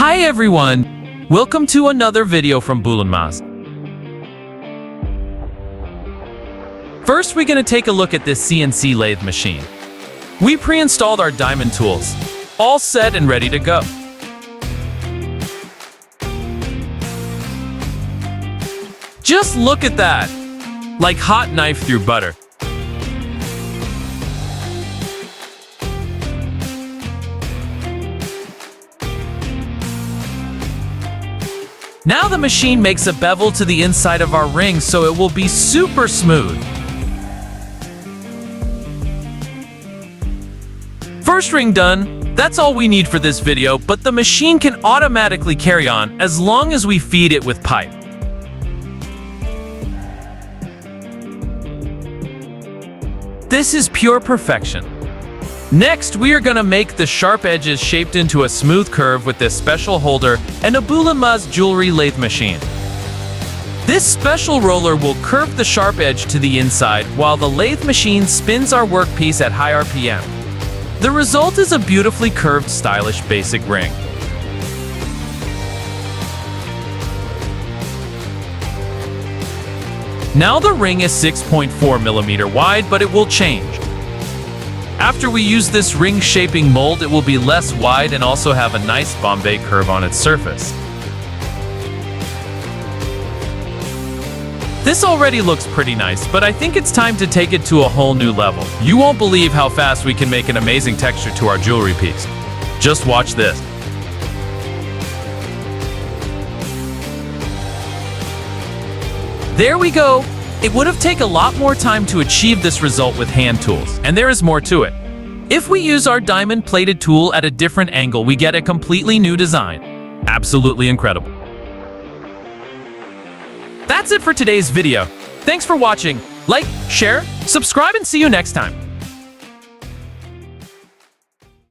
Hi everyone! Welcome to another video from Bulunmaz. First, we're going to take a look at this CNC lathe machine. We pre-installed our diamond tools, all set and ready to go. Just look at that! Like hot knife through butter. Now the machine makes a bevel to the inside of our ring so it will be super smooth. First ring done. That's all we need for this video, but the machine can automatically carry on as long as we feed it with pipe. This is pure perfection. Next, we are gonna make the sharp edges shaped into a smooth curve with this special holder and a Bulunmaz jewelry lathe machine. This special roller will curve the sharp edge to the inside while the lathe machine spins our workpiece at high RPM. The result is a beautifully curved, stylish basic ring. Now the ring is 6.4mm wide, but it will change. After we use this ring shaping mold, it will be less wide and also have a nice Bombay curve on its surface. This already looks pretty nice, but I think it's time to take it to a whole new level. You won't believe how fast we can make an amazing texture to our jewelry piece. Just watch this. There we go! It would have taken a lot more time to achieve this result with hand tools, and there is more to it. If we use our diamond-plated tool at a different angle, we get a completely new design. Absolutely incredible. That's it for today's video. Thanks for watching. Like, share, subscribe, and see you next time.